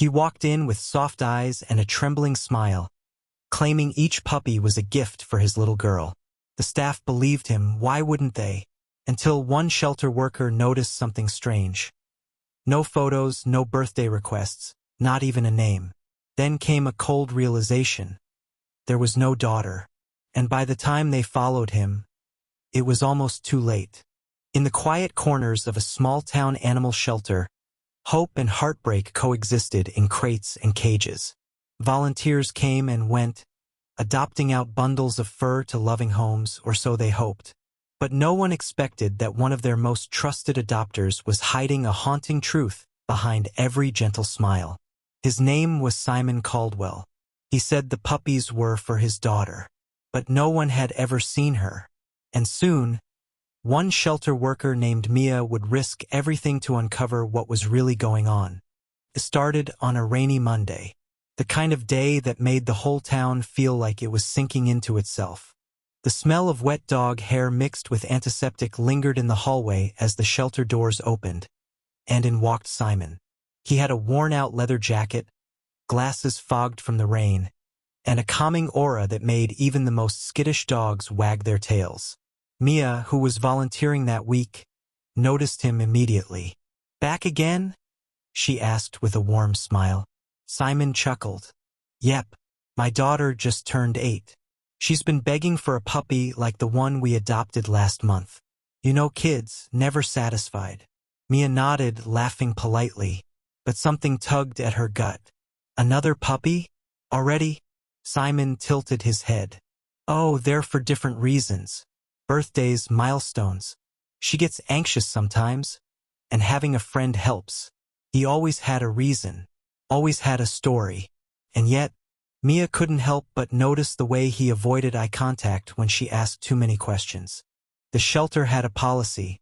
He walked in with soft eyes and a trembling smile, claiming each puppy was a gift for his little girl. The staff believed him, why wouldn't they? Until one shelter worker noticed something strange. No photos, no birthday requests, not even a name. Then came a cold realization. There was no daughter. And by the time they followed him, it was almost too late. In the quiet corners of a small-town animal shelter, hope and heartbreak coexisted in crates and cages. Volunteers came and went, adopting out bundles of fur to loving homes, or so they hoped. But no one expected that one of their most trusted adopters was hiding a haunting truth behind every gentle smile. His name was Simon Caldwell. He said the puppies were for his daughter, but no one had ever seen her. And soon, one shelter worker named Mia would risk everything to uncover what was really going on. It started on a rainy Monday, the kind of day that made the whole town feel like it was sinking into itself. The smell of wet dog hair mixed with antiseptic lingered in the hallway as the shelter doors opened, and in walked Simon. He had a worn-out leather jacket, glasses fogged from the rain, and a calming aura that made even the most skittish dogs wag their tails. Mia, who was volunteering that week, noticed him immediately. "Back again?" she asked with a warm smile. Simon chuckled. "Yep, my daughter just turned 8. She's been begging for a puppy like the one we adopted last month. You know, kids, never satisfied." Mia nodded, laughing politely, but something tugged at her gut. "Another puppy? Already?" Simon tilted his head. "Oh, they're for different reasons. Birthdays, milestones. She gets anxious sometimes, and having a friend helps." He always had a reason, always had a story, and yet, Mia couldn't help but notice the way he avoided eye contact when she asked too many questions. The shelter had a policy.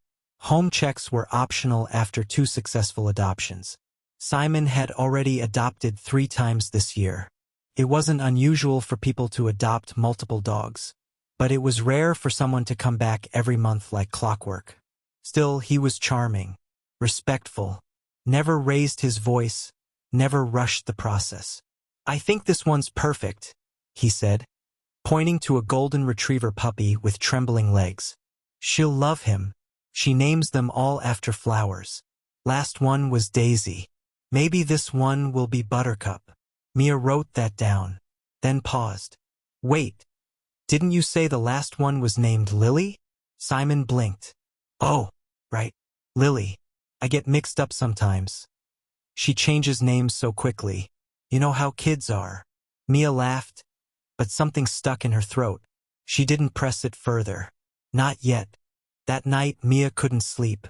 Home checks were optional after 2 successful adoptions. Simon had already adopted 3 times this year. It wasn't unusual for people to adopt multiple dogs, but it was rare for someone to come back every month like clockwork. Still, he was charming, respectful, never raised his voice, never rushed the process. "I think this one's perfect," he said, pointing to a golden retriever puppy with trembling legs. "She'll love him. She names them all after flowers. Last one was Daisy. Maybe this one will be Buttercup." Mia wrote that down, then paused. "Wait, didn't you say the last one was named Lily?" Simon blinked. "Oh, right, Lily. I get mixed up sometimes. She changes names so quickly. You know how kids are." Mia laughed, but something stuck in her throat. She didn't press it further. Not yet. That night, Mia couldn't sleep.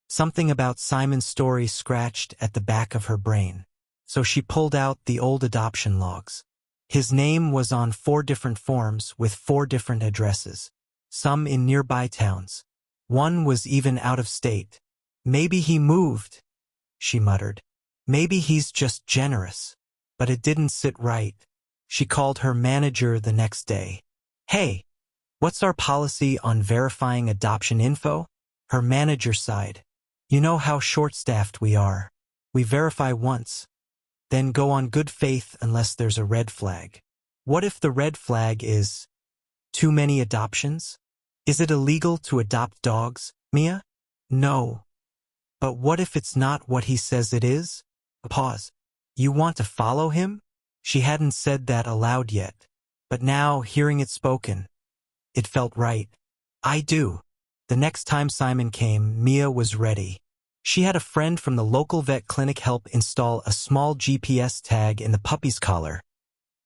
Something about Simon's story scratched at the back of her brain. So she pulled out the old adoption logs. His name was on 4 different forms with 4 different addresses, some in nearby towns. One was even out of state. "Maybe he moved," she muttered. "Maybe he's just generous." But it didn't sit right. She called her manager the next day. "Hey, what's our policy on verifying adoption info?" Her manager sighed. "You know how short-staffed we are. We verify once, then go on good faith unless there's a red flag." What if the red flag is too many adoptions? Is it illegal to adopt dogs, Mia? No. But what if it's not what he says it is? A pause. "You want to follow him?" She hadn't said that aloud yet, but now, hearing it spoken, it felt right. "I do." The next time Simon came, Mia was ready. She had a friend from the local vet clinic help install a small GPS tag in the puppy's collar.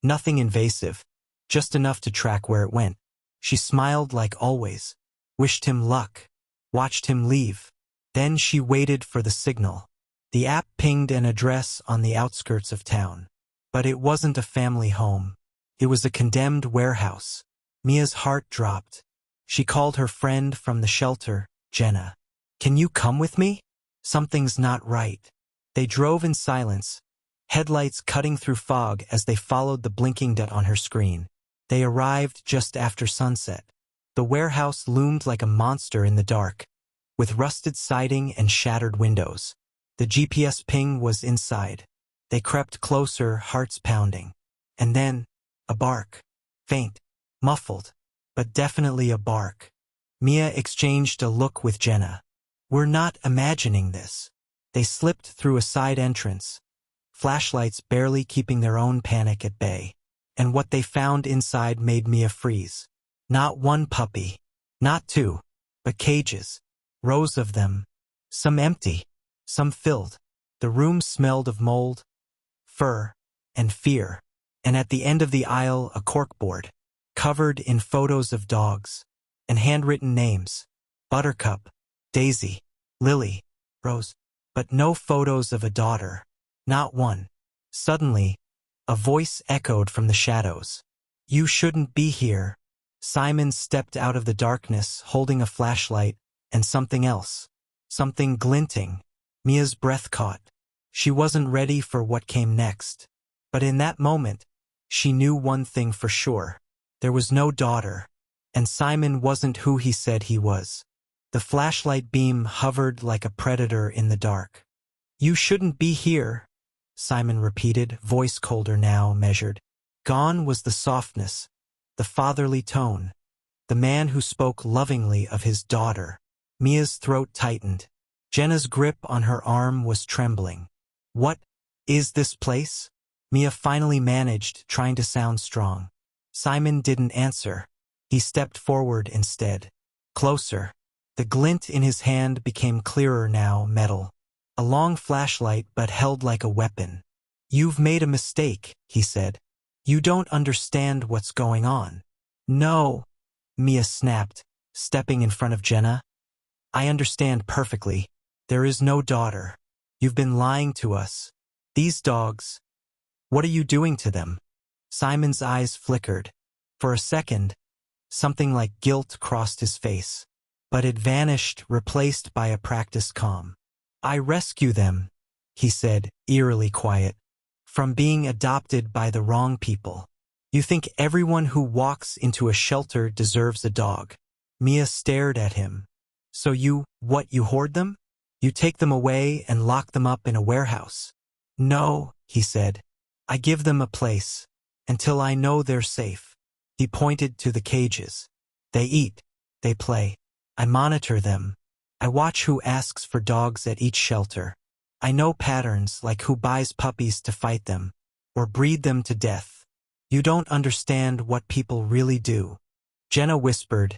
Nothing invasive, just enough to track where it went. She smiled like always, wished him luck, watched him leave. Then she waited for the signal. The app pinged an address on the outskirts of town. But it wasn't a family home. It was a condemned warehouse. Mia's heart dropped. She called her friend from the shelter, Jenna. "Can you come with me? Something's not right." They drove in silence, headlights cutting through fog as they followed the blinking dot on her screen. They arrived just after sunset. The warehouse loomed like a monster in the dark, with rusted siding and shattered windows. The GPS ping was inside. They crept closer, hearts pounding. And then, a bark. Faint, muffled, but definitely a bark. Mia exchanged a look with Jenna. We're not imagining this. They slipped through a side entrance, flashlights barely keeping their own panic at bay. And what they found inside made Mia freeze. Not one puppy, not two, but cages. Rows of them. Some empty, some filled. The room smelled of mold, fur, and fear. And at the end of the aisle, a corkboard, covered in photos of dogs, and handwritten names. Buttercup, Daisy, Lily, Rose. But no photos of a daughter. Not one. Suddenly, a voice echoed from the shadows. You shouldn't be here. Simon stepped out of the darkness, holding a flashlight, and something else. Something glinting. Mia's breath caught. She wasn't ready for what came next. But in that moment, she knew one thing for sure. There was no daughter. And Simon wasn't who he said he was. The flashlight beam hovered like a predator in the dark. You shouldn't be here, Simon repeated, voice colder now, measured. Gone was the softness, the fatherly tone, the man who spoke lovingly of his daughter. Mia's throat tightened. Jenna's grip on her arm was trembling. What is this place? Mia finally managed, trying to sound strong. Simon didn't answer. He stepped forward instead. Closer. The glint in his hand became clearer now, metal. A long flashlight, but held like a weapon. You've made a mistake, he said. You don't understand what's going on. No, Mia snapped, stepping in front of Jenna. I understand perfectly. There is no daughter. You've been lying to us. These dogs. What are you doing to them? Simon's eyes flickered. For a second, something like guilt crossed his face. But it vanished, replaced by a practiced calm. I rescue them, he said, eerily quiet, from being adopted by the wrong people. You think everyone who walks into a shelter deserves a dog? Mia stared at him. So you hoard them? You take them away and lock them up in a warehouse? No, he said. I give them a place, until I know they're safe. He pointed to the cages. They eat, they play. I monitor them. I watch who asks for dogs at each shelter. I know patterns, like who buys puppies to fight them, or breed them to death. You don't understand what people really do. Jenna whispered,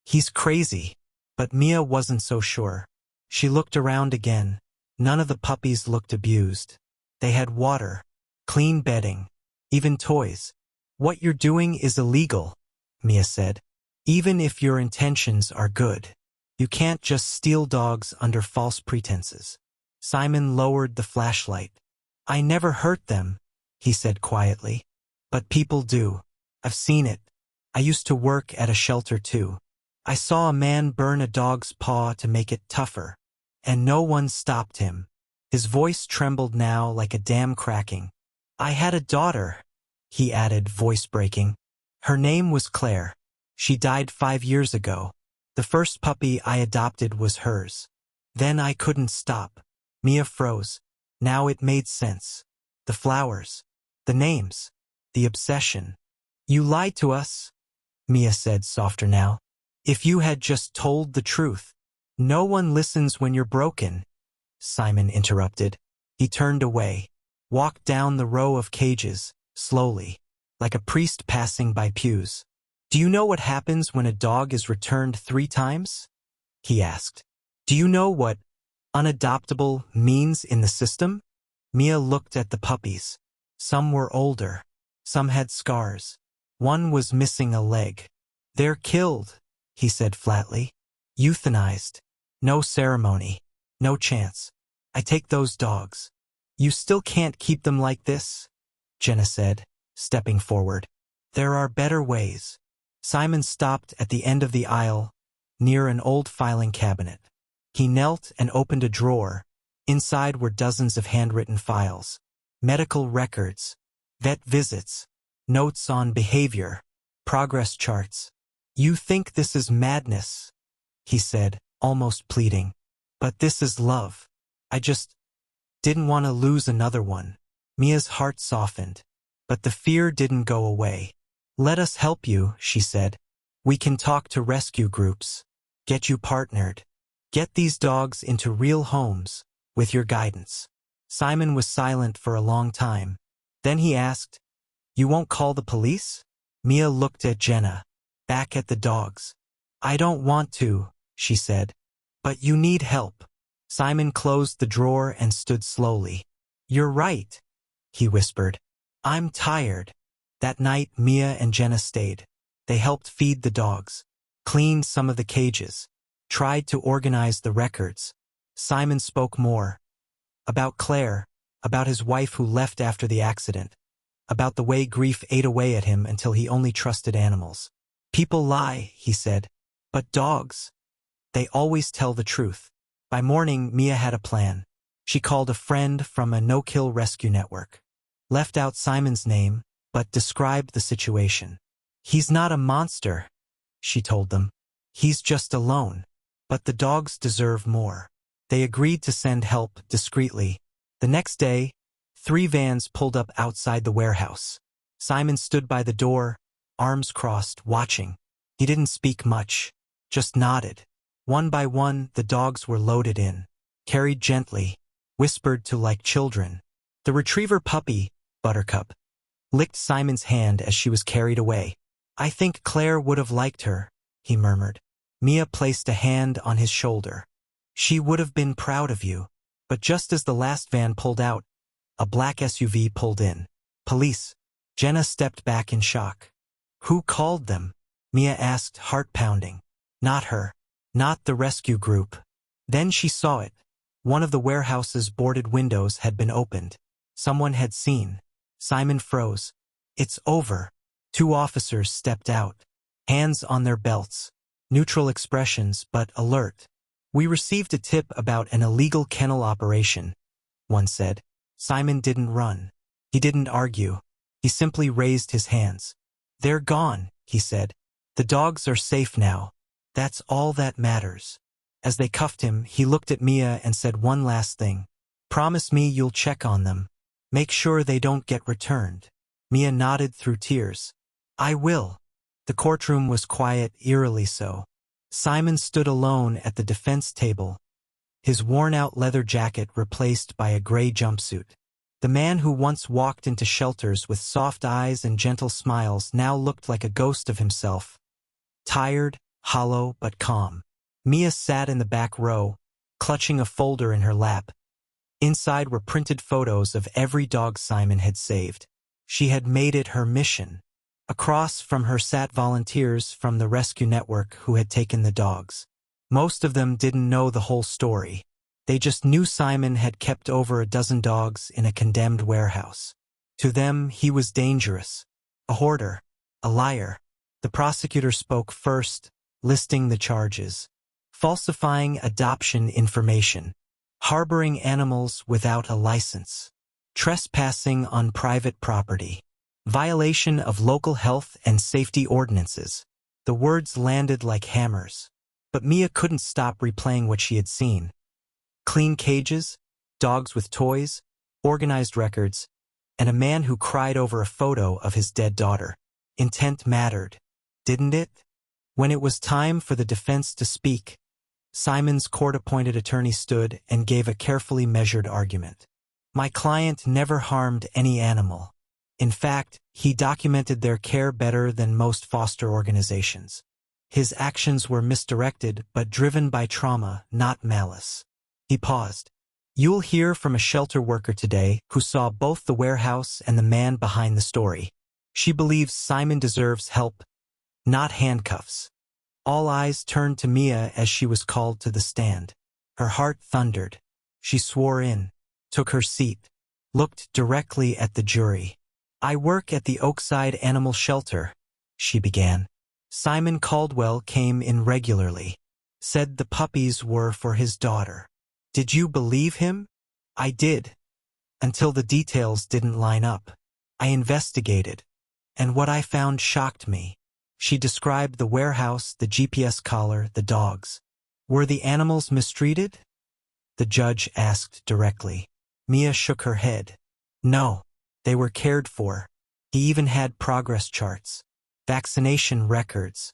he's crazy. But Mia wasn't so sure. She looked around again. None of the puppies looked abused. They had water, clean bedding, even toys. What you're doing is illegal, Mia said. Even if your intentions are good. You can't just steal dogs under false pretenses. Simon lowered the flashlight. I never hurt them, he said quietly. But people do. I've seen it. I used to work at a shelter too. I saw a man burn a dog's paw to make it tougher. And no one stopped him. His voice trembled now like a dam cracking. I had a daughter, he added, voice breaking. Her name was Claire. She died 5 years ago. The first puppy I adopted was hers. Then I couldn't stop. Mia froze. Now it made sense. The flowers. The names. The obsession. You lied to us, Mia said, softer now. If you had just told the truth. No one listens when you're broken, Simon interrupted. He turned away, walked down the row of cages, slowly, like a priest passing by pews. Do you know what happens when a dog is returned 3 times? He asked. Do you know what unadoptable means in the system? Mia looked at the puppies. Some were older. Some had scars. One was missing a leg. They're killed, he said flatly. Euthanized. No ceremony. No chance. I take those dogs. You still can't keep them like this, Jenna said, stepping forward. There are better ways. Simon stopped at the end of the aisle, near an old filing cabinet. He knelt and opened a drawer. Inside were dozens of handwritten files. Medical records. Vet visits. Notes on behavior. Progress charts. You think this is madness, he said, almost pleading. But this is love. I just didn't want to lose another one. Mia's heart softened, but the fear didn't go away. "Let us help you," she said. "We can talk to rescue groups. Get you partnered. Get these dogs into real homes, with your guidance." Simon was silent for a long time. Then he asked, "You won't call the police?" Mia looked at Jenna, back at the dogs. "I don't want to," she said. "But you need help." Simon closed the drawer and stood slowly. "You're right," he whispered. "I'm tired." That night, Mia and Jenna stayed. They helped feed the dogs, cleaned some of the cages, tried to organize the records. Simon spoke more. About Claire, about his wife who left after the accident, about the way grief ate away at him until he only trusted animals. "People lie," he said, "but dogs, they always tell the truth." By morning, Mia had a plan. She called a friend from a no-kill rescue network, left out Simon's name, but described the situation. "He's not a monster," she told them. "He's just alone. But the dogs deserve more." They agreed to send help discreetly. The next day, 3 vans pulled up outside the warehouse. Simon stood by the door, arms crossed, watching. He didn't speak much, just nodded. One by one, the dogs were loaded in, carried gently, whispered to like children. The retriever puppy, Buttercup, licked Simon's hand as she was carried away. "I think Claire would have liked her," he murmured. Mia placed a hand on his shoulder. "She would have been proud of you." But just as the last van pulled out, a black SUV pulled in. "Police." Jenna stepped back in shock. "Who called them?" Mia asked, heart pounding. "Not her. Not the rescue group." Then she saw it. One of the warehouse's boarded windows had been opened. Someone had seen. Simon froze. "It's over." 2 officers stepped out, hands on their belts, neutral expressions but alert. "We received a tip about an illegal kennel operation," one said. Simon didn't run. He didn't argue. He simply raised his hands. "They're gone," he said. "The dogs are safe now. That's all that matters." As they cuffed him, he looked at Mia and said one last thing. "Promise me you'll check on them. Make sure they don't get returned." Mia nodded through tears. "I will." The courtroom was quiet, eerily so. Simon stood alone at the defense table, his worn-out leather jacket replaced by a gray jumpsuit. The man who once walked into shelters with soft eyes and gentle smiles now looked like a ghost of himself. Tired, hollow, but calm. Mia sat in the back row, clutching a folder in her lap. Inside were printed photos of every dog Simon had saved. She had made it her mission. Across from her sat volunteers from the rescue network who had taken the dogs. Most of them didn't know the whole story. They just knew Simon had kept over a dozen dogs in a condemned warehouse. To them, he was dangerous, a hoarder, a liar. The prosecutor spoke first, listing the charges. Falsifying adoption information, harboring animals without a license, trespassing on private property, violation of local health and safety ordinances. The words landed like hammers. But Mia couldn't stop replaying what she had seen. Clean cages, dogs with toys, organized records, and a man who cried over a photo of his dead daughter. Intent mattered, didn't it? When it was time for the defense to speak, Simon's court-appointed attorney stood and gave a carefully measured argument. "My client never harmed any animal. In fact, he documented their care better than most foster organizations. His actions were misdirected but driven by trauma, not malice." He paused. "You'll hear from a shelter worker today who saw both the warehouse and the man behind the story. She believes Simon deserves help, not handcuffs." All eyes turned to Mia as she was called to the stand. Her heart thundered. She swore in, took her seat, looked directly at the jury. "I work at the Oakside Animal Shelter," she began. "Simon Caldwell came in regularly. Said the puppies were for his daughter. Did you believe him?" "I did. Until the details didn't line up. I investigated. And what I found shocked me." She described the warehouse, the GPS collar, the dogs. "Were the animals mistreated?" the judge asked directly. Mia shook her head. "No. They were cared for. He even had progress charts, vaccination records.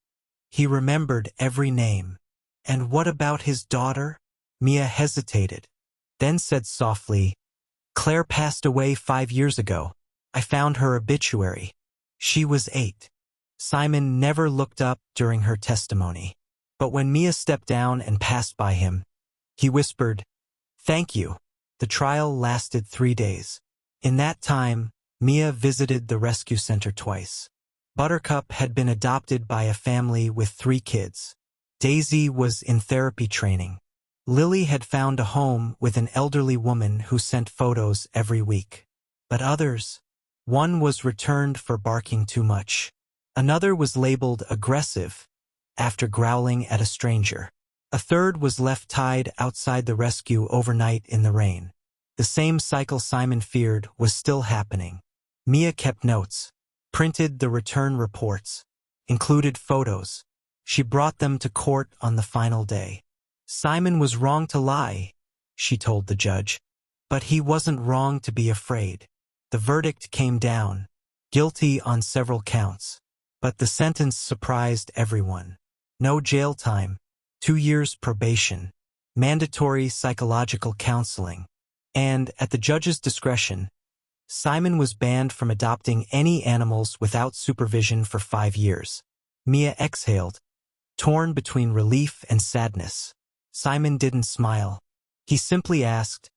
He remembered every name. And what about his daughter? Mia hesitated, then said softly, Claire passed away 5 years ago. I found her obituary. She was 8. Simon never looked up during her testimony. But when Mia stepped down and passed by him, he whispered, Thank you. The trial lasted 3 days. In that time, Mia visited the rescue center twice. Buttercup had been adopted by a family with 3 kids. Daisy was in therapy training. Lily had found a home with an elderly woman who sent photos every week. But others, one was returned for barking too much. Another was labeled aggressive after growling at a stranger. A third was left tied outside the rescue overnight in the rain. The same cycle Simon feared was still happening. Mia kept notes, printed the return reports, included photos. She brought them to court on the final day. Simon was wrong to lie, she told the judge. But he wasn't wrong to be afraid. The verdict came down, guilty on several counts. But the sentence surprised everyone. No jail time, 2 years probation, mandatory psychological counseling. And, at the judge's discretion, Simon was banned from adopting any animals without supervision for 5 years. Mia exhaled, torn between relief and sadness. Simon didn't smile. He simply asked,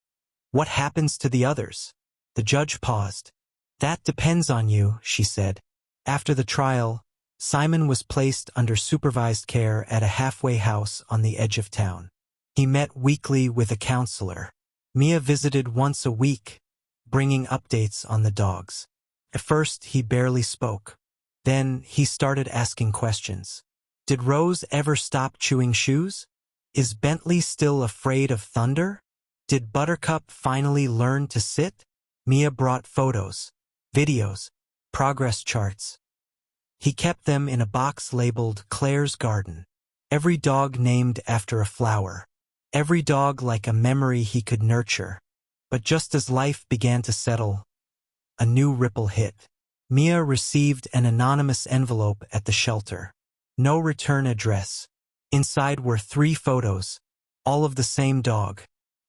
What happens to the others? The judge paused. That depends on you, she said. After the trial, Simon was placed under supervised care at a halfway house on the edge of town. He met weekly with a counselor. Mia visited once a week, bringing updates on the dogs. At first, he barely spoke. Then, he started asking questions. Did Rose ever stop chewing shoes? Is Bentley still afraid of thunder? Did Buttercup finally learn to sit? Mia brought photos, videos, progress charts. He kept them in a box labeled Claire's Garden. Every dog named after a flower. Every dog like a memory he could nurture. But just as life began to settle, a new ripple hit. Mia received an anonymous envelope at the shelter. No return address. Inside were 3 photos, all of the same dog.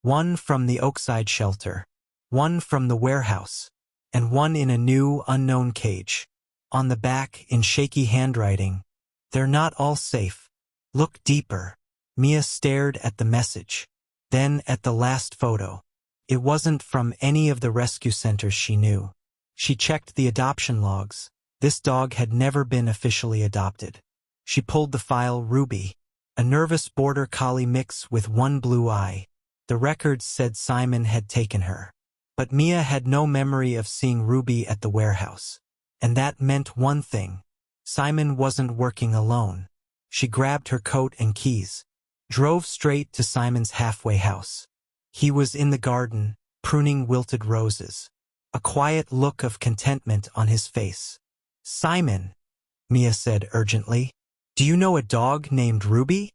One from the Oakside shelter, one from the warehouse, and one in a new, unknown cage. On the back, in shaky handwriting, They're not all safe. Look deeper. Mia stared at the message, then at the last photo. It wasn't from any of the rescue centers she knew. She checked the adoption logs. This dog had never been officially adopted. She pulled the file Ruby, a nervous border collie mix with one blue eye. The records said Simon had taken her. But Mia had no memory of seeing Ruby at the warehouse. And that meant one thing. Simon wasn't working alone. She grabbed her coat and keys, drove straight to Simon's halfway house. He was in the garden, pruning wilted roses, a quiet look of contentment on his face. "Simon," Mia said urgently, "do you know a dog named Ruby?"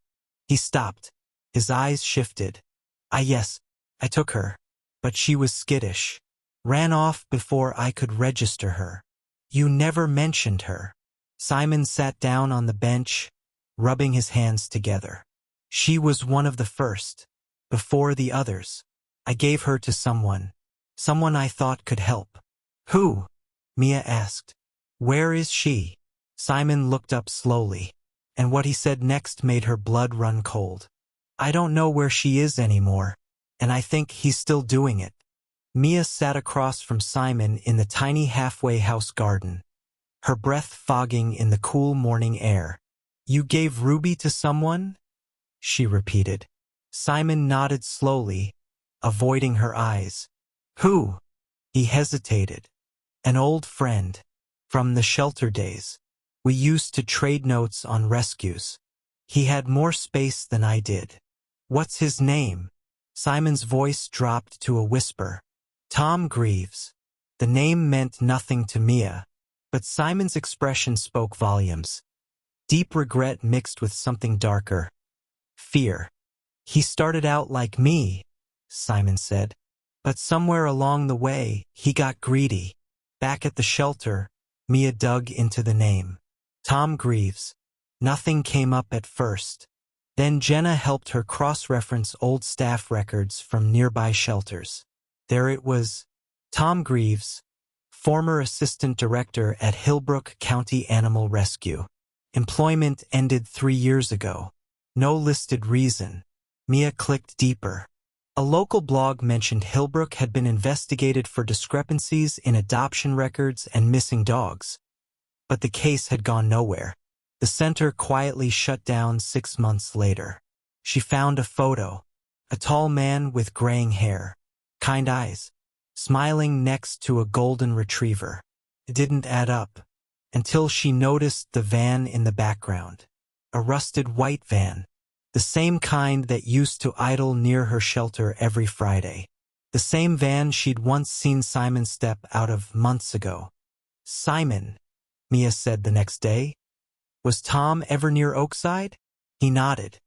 He stopped. His eyes shifted. Yes, I took her. But she was skittish. Ran off before I could register her. You never mentioned her." Simon sat down on the bench, rubbing his hands together. "She was one of the first, before the others. I gave her to someone I thought could help." "Who?" Mia asked. "Where is she?" Simon looked up slowly, and what he said next made her blood run cold. "I don't know where she is anymore, and I think he's still doing it." Mia sat across from Simon in the tiny halfway house garden, her breath fogging in the cool morning air. "You gave Ruby to someone?" she repeated. Simon nodded slowly, avoiding her eyes. "Who?" He hesitated. "An old friend. From the shelter days. We used to trade notes on rescues. He had more space than I did." "What's his name?" Simon's voice dropped to a whisper. "Tom Greaves." The name meant nothing to Mia, but Simon's expression spoke volumes. Deep regret mixed with something darker. Fear. "He started out like me," Simon said. "But somewhere along the way, he got greedy. Back at the shelter, Mia dug into the name. Tom Greaves. Nothing came up at first. Then Jenna helped her cross-reference old staff records from nearby shelters. There it was. Tom Greaves, former assistant director at Hillbrook County Animal Rescue. Employment ended 3 years ago. No listed reason. Mia clicked deeper. A local blog mentioned Hillbrook had been investigated for discrepancies in adoption records and missing dogs. But the case had gone nowhere. The center quietly shut down 6 months later. She found a photo. A tall man with graying hair, kind eyes, smiling next to a golden retriever. It didn't add up until she noticed the van in the background. A rusted white van. The same kind that used to idle near her shelter every Friday. The same van she'd once seen Simon step out of months ago. Simon, Mia said the next day. Was Tom ever near Oakside? He nodded.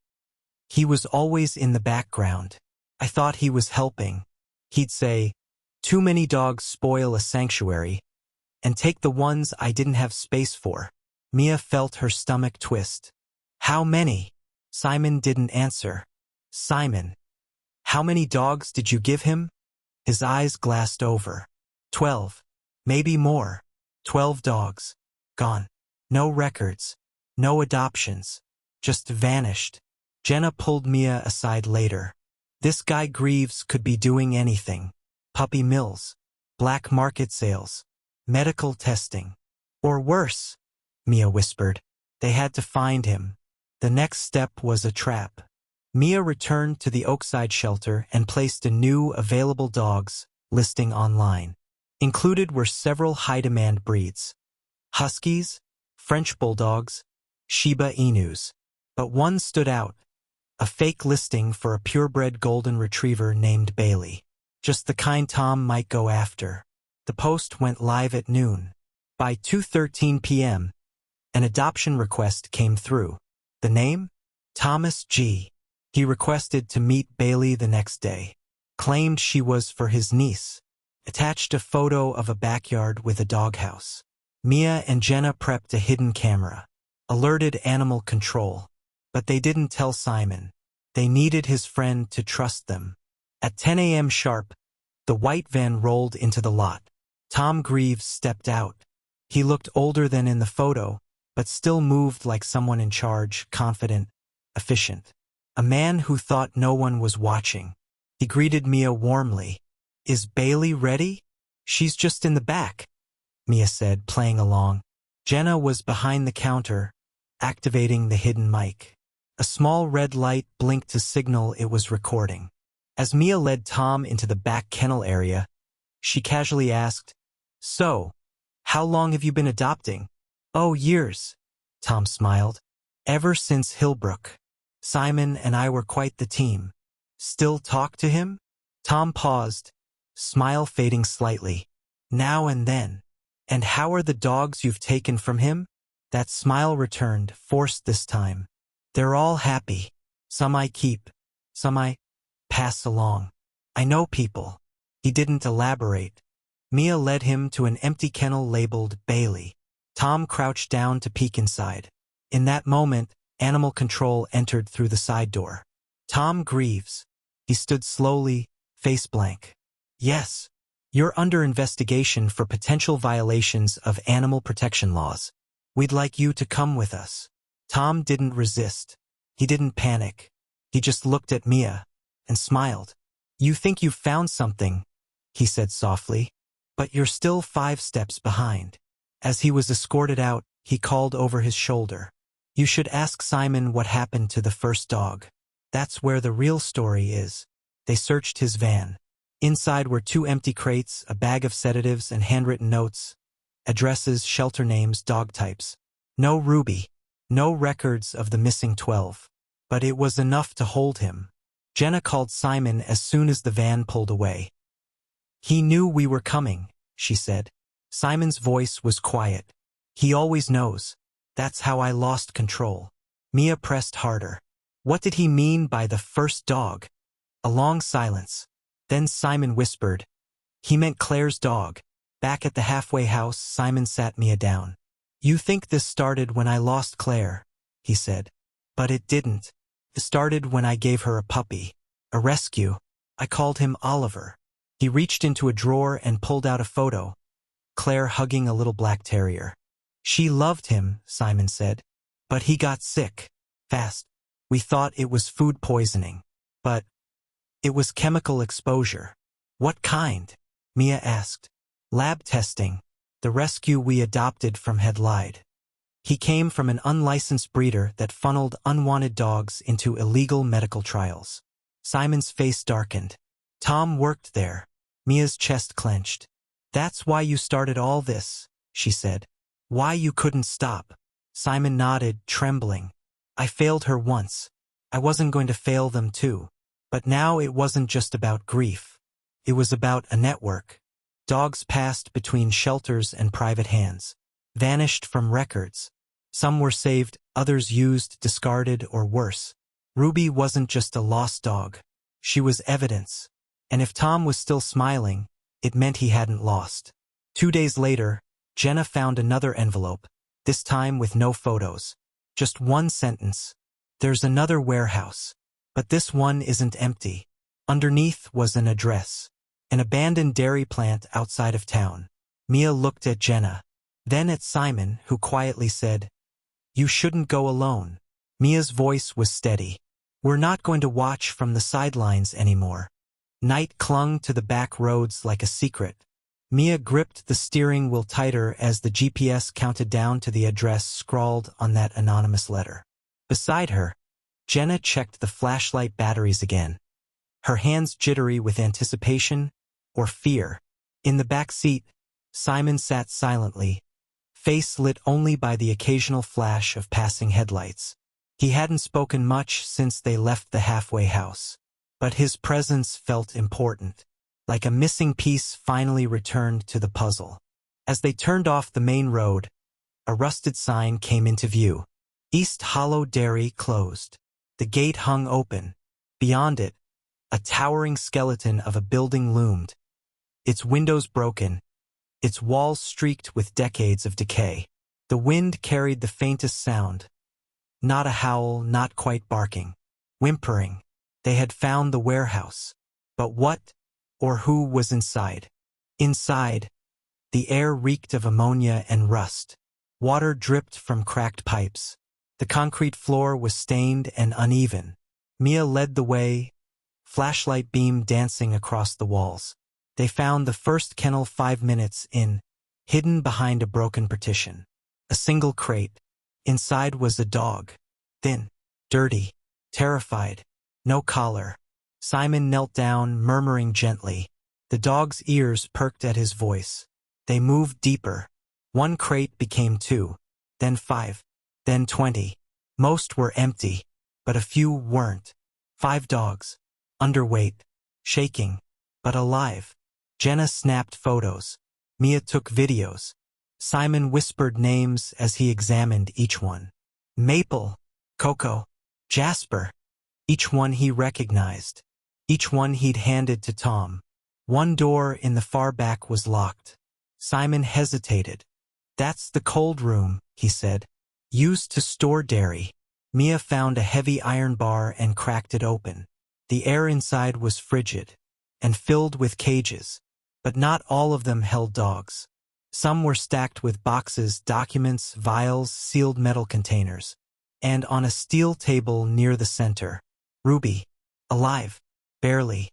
He was always in the background. I thought he was helping. He'd say, "Too many dogs spoil a sanctuary, and take the ones I didn't have space for." Mia felt her stomach twist. How many? Simon didn't answer. Simon. How many dogs did you give him? His eyes glassed over. 12. Maybe more. 12 dogs. Gone. No records. No adoptions. Just vanished. Jenna pulled Mia aside later. This guy Greaves could be doing anything. Puppy mills. Black market sales. Medical testing. Or worse, Mia whispered. They had to find him. The next step was a trap. Mia returned to the Oakside shelter and placed a new available dogs listing online. Included were several high-demand breeds. Huskies, French bulldogs, Shiba Inus. But one stood out. A fake listing for a purebred golden retriever named Bailey. Just the kind Tom might go after. The post went live at noon. By 2:13 p.m., an adoption request came through. The name? Thomas G. He requested to meet Bailey the next day. Claimed she was for his niece. Attached a photo of a backyard with a doghouse. Mia and Jenna prepped a hidden camera. Alerted animal control. But they didn't tell Simon. They needed his friend to trust them. At 10 a.m. sharp, the white van rolled into the lot. Tom Greaves stepped out. He looked older than in the photo, but still moved like someone in charge, confident, efficient. A man who thought no one was watching. He greeted Mia warmly. "Is Bailey ready?" "She's just in the back," Mia said, playing along. Jenna was behind the counter, activating the hidden mic. A small red light blinked to signal it was recording. As Mia led Tom into the back kennel area, she casually asked, "So, how long have you been adopting?" "Oh, years," Tom smiled. "Ever since Hillbrook. Simon and I were quite the team." "Still talk to him?" Tom paused, smile fading slightly. "Now and then." "And how are the dogs you've taken from him?" That smile returned, forced this time. "They're all happy. Some I keep, some I pass along. I know people." He didn't elaborate. Mia led him to an empty kennel labeled Bailey. Tom crouched down to peek inside. In that moment, animal control entered through the side door. "Tom Greaves." He stood slowly, face blank. "Yes. You're under investigation for potential violations of animal protection laws. We'd like you to come with us." Tom didn't resist. He didn't panic. He just looked at Mia and smiled. "You think you've found something," he said softly, "but you're still 5 steps behind." As he was escorted out, he called over his shoulder. "You should ask Simon what happened to the first dog. That's where the real story is." They searched his van. Inside were 2 empty crates, a bag of sedatives and handwritten notes. Addresses, shelter names, dog types. No Ruby. No records of the missing 12. But it was enough to hold him. Jenna called Simon as soon as the van pulled away. "He knew we were coming," she said. Simon's voice was quiet. "He always knows. That's how I lost control." Mia pressed harder. "What did he mean by the first dog?" A long silence. Then Simon whispered, "He meant Claire's dog, Back at the halfway house, Simon sat Mia down. "You think this started when I lost Claire," he said. "But it didn't. It started when I gave her a puppy. A rescue. I called him Oliver." He reached into a drawer and pulled out a photo. Claire hugging a little black terrier. "She loved him," Simon said. "But he got sick. Fast. We thought it was food poisoning. But it was chemical exposure." "What kind?" Mia asked. "Lab testing. The rescue we adopted from had lied. He came from an unlicensed breeder that funneled unwanted dogs into illegal medical trials." Simon's face darkened. "Tom worked there." Mia's chest clenched. "That's why you started all this," she said. "Why you couldn't stop." Simon nodded, trembling. "I failed her once. I wasn't going to fail them too. But now it wasn't just about grief. It was about a network. Dogs passed between shelters and private hands. Vanished from records. Some were saved, others used, discarded, or worse. Ruby wasn't just a lost dog. She was evidence. And if Tom was still smiling, it meant he hadn't lost. 2 days later, Jenna found another envelope, this time with no photos. Just one sentence. "There's another warehouse. But this one isn't empty." Underneath was an address. An abandoned dairy plant outside of town. Mia looked at Jenna. Then at Simon, who quietly said, "You shouldn't go alone." Mia's voice was steady. "We're not going to watch from the sidelines anymore." Night clung to the back roads like a secret. Mia gripped the steering wheel tighter as the GPS counted down to the address scrawled on that anonymous letter. Beside her, Jenna checked the flashlight batteries again, her hands jittery with anticipation or fear. In the back seat, Simon sat silently, face lit only by the occasional flash of passing headlights. He hadn't spoken much since they left the halfway house, but his presence felt important, like a missing piece finally returned to the puzzle. As they turned off the main road, a rusted sign came into view. East Hollow Dairy closed. The gate hung open. Beyond it, a towering skeleton of a building loomed, its windows broken, its walls streaked with decades of decay. The wind carried the faintest sound. Not a howl, not quite barking. Whimpering. They had found the warehouse. But what or who was inside? Inside, the air reeked of ammonia and rust. Water dripped from cracked pipes. The concrete floor was stained and uneven. Mia led the way, flashlight beam dancing across the walls. They found the first kennel 5 minutes in, hidden behind a broken partition. A single crate. Inside was a dog. Thin, dirty, terrified. No collar. Simon knelt down, murmuring gently. The dog's ears perked at his voice. They moved deeper. 1 crate became 2, then 5, then 20. Most were empty, but a few weren't. 5 dogs. Underweight. Shaking. But alive. Jenna snapped photos. Mia took videos. Simon whispered names as he examined each one. Maple. Coco. Jasper. Each one he recognized. Each one he'd handed to Tom. 1 door in the far back was locked. Simon hesitated. "That's the cold room," he said. "Used to store dairy." Mia found a heavy iron bar and cracked it open. The air inside was frigid and filled with cages, but not all of them held dogs. Some were stacked with boxes, documents, vials, sealed metal containers. And on a steel table near the center, Ruby. Alive. Barely.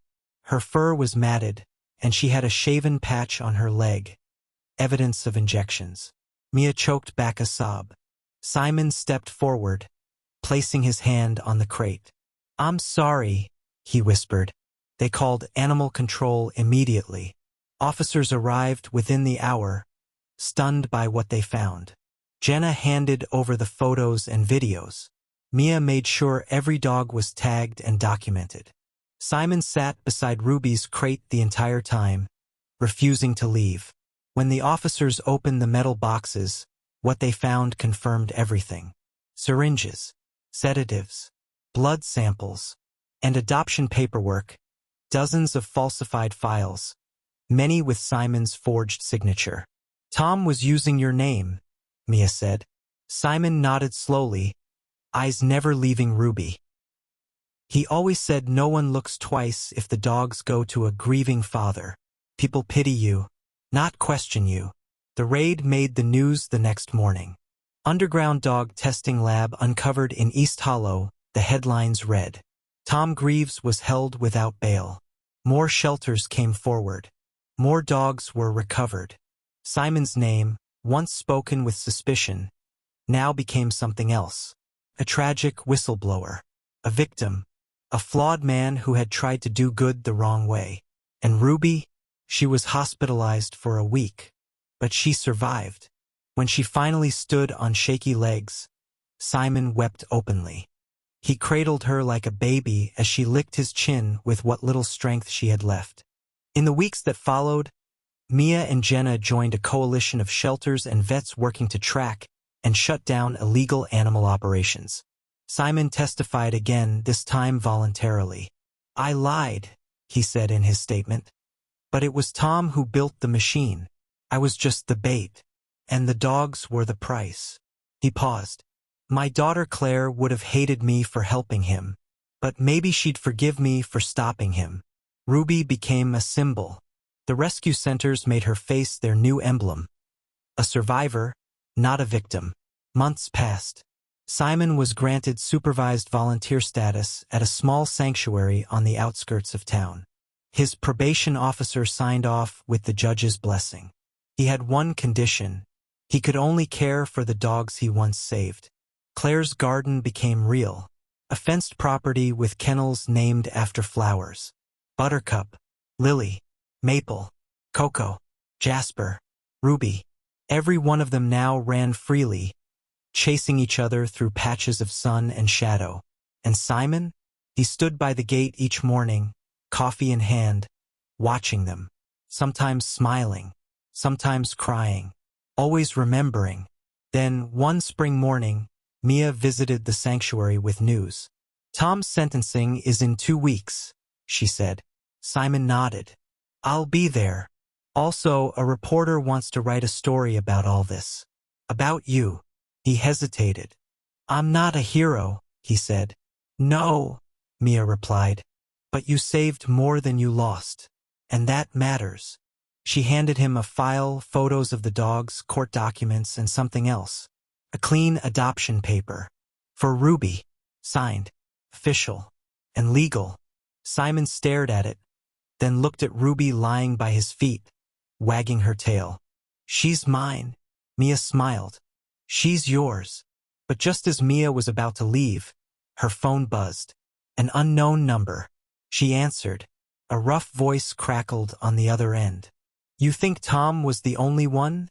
Her fur was matted, and she had a shaven patch on her leg. Evidence of injections. Mia choked back a sob. Simon stepped forward, placing his hand on the crate. "I'm sorry," he whispered. They called animal control immediately. Officers arrived within the hour, stunned by what they found. Jenna handed over the photos and videos. Mia made sure every dog was tagged and documented. Simon sat beside Ruby's crate the entire time, refusing to leave. When the officers opened the metal boxes, what they found confirmed everything. Syringes, sedatives, blood samples, and adoption paperwork, dozens of falsified files. many with Simon's forged signature. "Tom was using your name," Mia said. Simon nodded slowly, eyes never leaving Ruby. "He always said no one looks twice if the dogs go to a grieving father. People pity you, not question you." The raid made the news the next morning. Underground dog testing lab uncovered in East Hollow, the headlines read. Tom Greaves was held without bail. More shelters came forward. More dogs were recovered. Simon's name, once spoken with suspicion, now became something else. A tragic whistleblower. A victim. A flawed man who had tried to do good the wrong way. And Ruby? She was hospitalized for a week. But she survived. When she finally stood on shaky legs, Simon wept openly. He cradled her like a baby as she licked his chin with what little strength she had left. In the weeks that followed, Mia and Jenna joined a coalition of shelters and vets working to track and shut down illegal animal operations. Simon testified again, this time voluntarily. "I lied," he said in his statement. "But it was Tom who built the machine. I was just the bait. And the dogs were the price." He paused. "My daughter Claire would have hated me for helping him, but maybe she'd forgive me for stopping him." Ruby became a symbol. The rescue centers made her face their new emblem. A survivor, not a victim. Months passed. Simon was granted supervised volunteer status at a small sanctuary on the outskirts of town. His probation officer signed off with the judge's blessing. He had one condition. He could only care for the dogs he once saved. Claire's garden became real. A fenced property with kennels named after flowers. Buttercup, Lily, Maple, Cocoa, Jasper, Ruby. Every one of them now ran freely, chasing each other through patches of sun and shadow. And Simon? He stood by the gate each morning, coffee in hand, watching them, sometimes smiling, sometimes crying, always remembering. Then, one spring morning, Mia visited the sanctuary with news. "Tom's sentencing is in 2 weeks," she said. Simon nodded. "I'll be there. Also, a reporter wants to write a story about all this. About you." He hesitated. "I'm not a hero," he said. "No," Mia replied. "But you saved more than you lost. And that matters." She handed him a file, photos of the dogs, court documents, and something else. A clean adoption paper. "For Ruby." Signed. Official. And legal. Simon stared at it, then looked at Ruby lying by his feet, wagging her tail. "She's mine." Mia smiled. "She's yours." But just as Mia was about to leave, her phone buzzed. An unknown number. She answered. A rough voice crackled on the other end. "You think Tom was the only one?"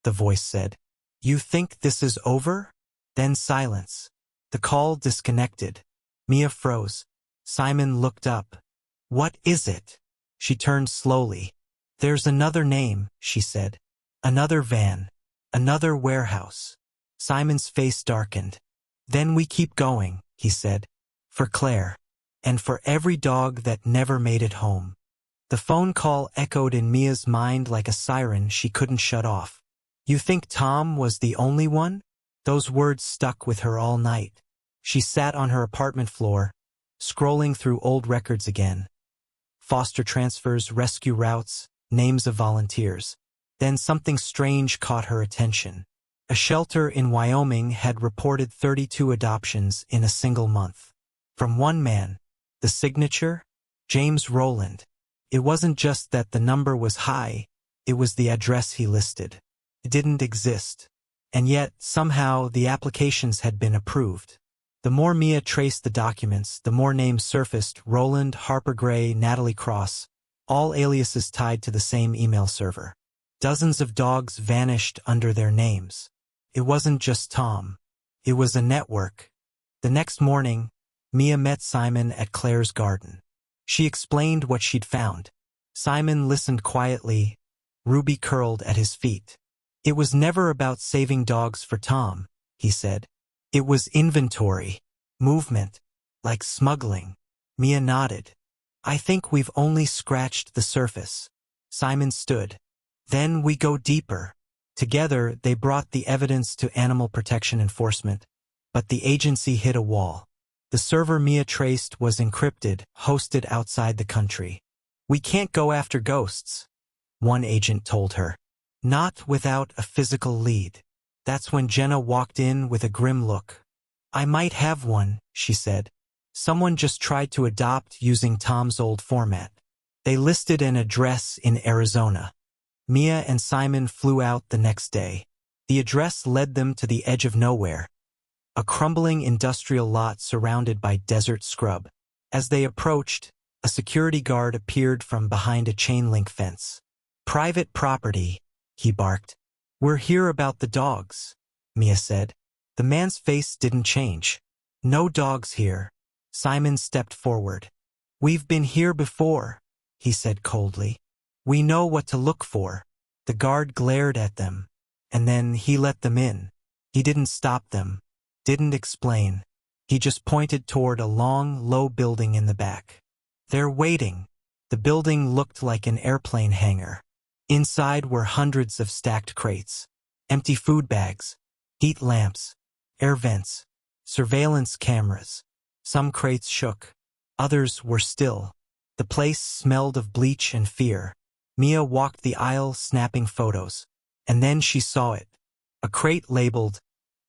the voice said. "You think this is over?" Then silence. The call disconnected. Mia froze. Simon looked up. "What is it?" She turned slowly. "There's another name," she said. "Another van. Another warehouse." Simon's face darkened. "Then we keep going," he said. "For Claire. And for every dog that never made it home." The phone call echoed in Mia's mind like a siren she couldn't shut off. "You think Tom was the only one?" Those words stuck with her all night. She sat on her apartment floor, scrolling through old records again. Foster transfers, rescue routes, names of volunteers. Then something strange caught her attention. A shelter in Wyoming had reported 32 adoptions in a single month. From one man. The signature? James Rowland. It wasn't just that the number was high, it was the address he listed. It didn't exist. And yet, somehow, the applications had been approved. The more Mia traced the documents, the more names surfaced: Roland, Harper Gray, Natalie Cross, all aliases tied to the same email server. Dozens of dogs vanished under their names. It wasn't just Tom. It was a network. The next morning, Mia met Simon at Claire's garden. She explained what she'd found. Simon listened quietly, Ruby curled at his feet. "It was never about saving dogs for Tom," he said. "It was inventory, movement, like smuggling." Mia nodded. "I think we've only scratched the surface." Simon stood. Then we go deeper. Together, they brought the evidence to Animal Protection Enforcement, but the agency hit a wall. The server Mia traced was encrypted, hosted outside the country. We can't go after ghosts, one agent told her. Not without a physical lead. That's when Jenna walked in with a grim look. I might have one, she said. Someone just tried to adopt using Tom's old format. They listed an address in Arizona. Mia and Simon flew out the next day. The address led them to the edge of nowhere, a crumbling industrial lot surrounded by desert scrub. As they approached, a security guard appeared from behind a chain-link fence. Private property, he barked. We're here about the dogs, Mia said. The man's face didn't change. No dogs here. Simon stepped forward. We've been here before, he said coldly. We know what to look for. The guard glared at them, and then he let them in. He didn't stop them, didn't explain. He just pointed toward a long, low building in the back. They're waiting. The building looked like an airplane hangar. Inside were hundreds of stacked crates, empty food bags, heat lamps, air vents, surveillance cameras. Some crates shook. Others were still. The place smelled of bleach and fear. Mia walked the aisle snapping photos. And then she saw it. A crate labeled,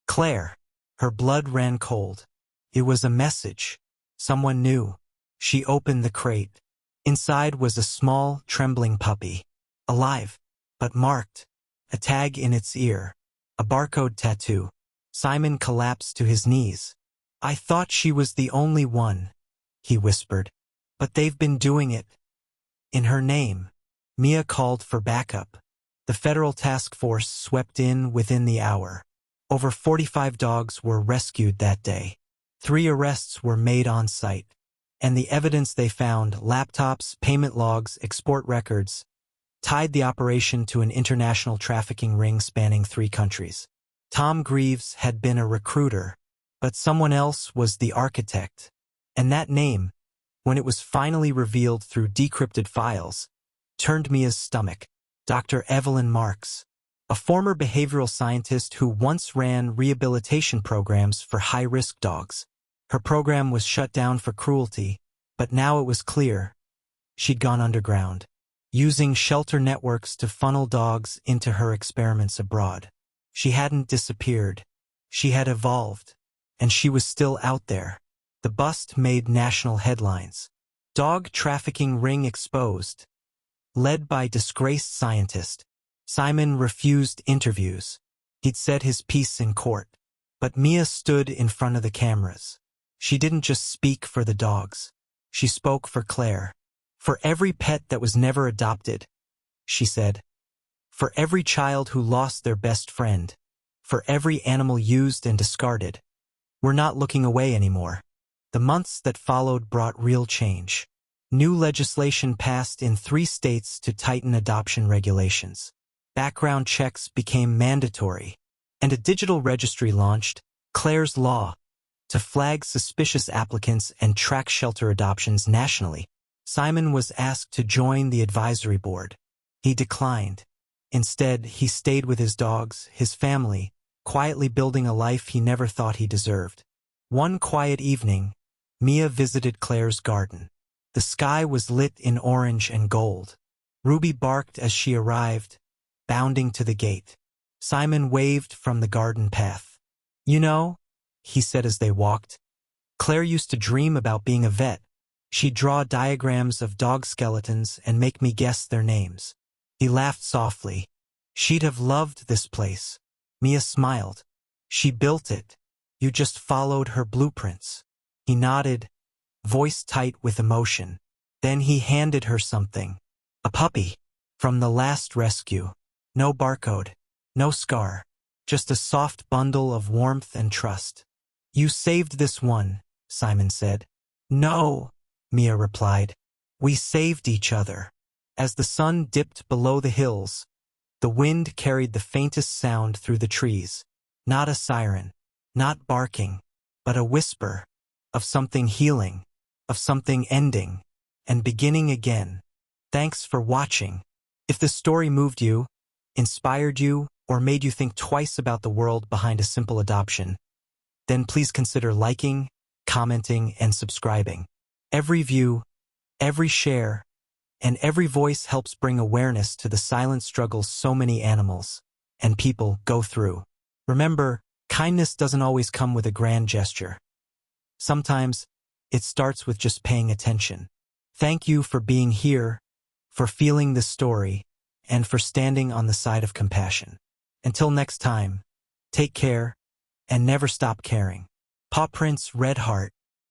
Claire. Her blood ran cold. It was a message. Someone knew. She opened the crate. Inside was a small, trembling puppy. Alive, but marked. A tag in its ear. A barcode tattoo. Simon collapsed to his knees. I thought she was the only one, he whispered. But they've been doing it. In her name. Mia called for backup. The federal task force swept in within the hour. Over 45 dogs were rescued that day. 3 arrests were made on site. And the evidence they found, laptops, payment logs, export records, tied the operation to an international trafficking ring spanning 3 countries. Tom Greaves had been a recruiter, but someone else was the architect. And that name, when it was finally revealed through decrypted files, turned Mia's stomach. Dr. Evelyn Marks, a former behavioral scientist who once ran rehabilitation programs for high-risk dogs. Her program was shut down for cruelty, but now it was clear. She'd gone underground, using shelter networks to funnel dogs into her experiments abroad. She hadn't disappeared. She had evolved, and she was still out there. The bust made national headlines. Dog trafficking ring exposed. Led by disgraced scientist. Simon refused interviews. He'd said his piece in court. But Mia stood in front of the cameras. She didn't just speak for the dogs. She spoke for Claire. For every pet that was never adopted, she said. For every child who lost their best friend. For every animal used and discarded. We're not looking away anymore. The months that followed brought real change. New legislation passed in 3 states to tighten adoption regulations. Background checks became mandatory. And a digital registry launched, Claire's Law, to flag suspicious applicants and track shelter adoptions nationally. Simon was asked to join the advisory board. He declined. Instead, he stayed with his dogs, his family, quietly building a life he never thought he deserved. One quiet evening, Mia visited Claire's garden. The sky was lit in orange and gold. Ruby barked as she arrived, bounding to the gate. Simon waved from the garden path. You know, he said as they walked, Claire used to dream about being a vet. She'd draw diagrams of dog skeletons and make me guess their names. He laughed softly. She'd have loved this place. Mia smiled. She built it. You just followed her blueprints. He nodded, voice tight with emotion. Then he handed her something. A puppy. From the last rescue. No barcode. No scar. Just a soft bundle of warmth and trust. You saved this one, Simon said. No, Mia replied. We saved each other. As the sun dipped below the hills, the wind carried the faintest sound through the trees. Not a siren. Not barking. But a whisper. Of something healing. Of something ending. And beginning again. Thanks for watching. If this story moved you, inspired you, or made you think twice about the world behind a simple adoption, then please consider liking, commenting, and subscribing. Every view, every share, and every voice helps bring awareness to the silent struggles so many animals and people go through. Remember, kindness doesn't always come with a grand gesture. Sometimes, it starts with just paying attention. Thank you for being here, for feeling this story, and for standing on the side of compassion. Until next time, take care, and never stop caring. Paw Prints Red Heart.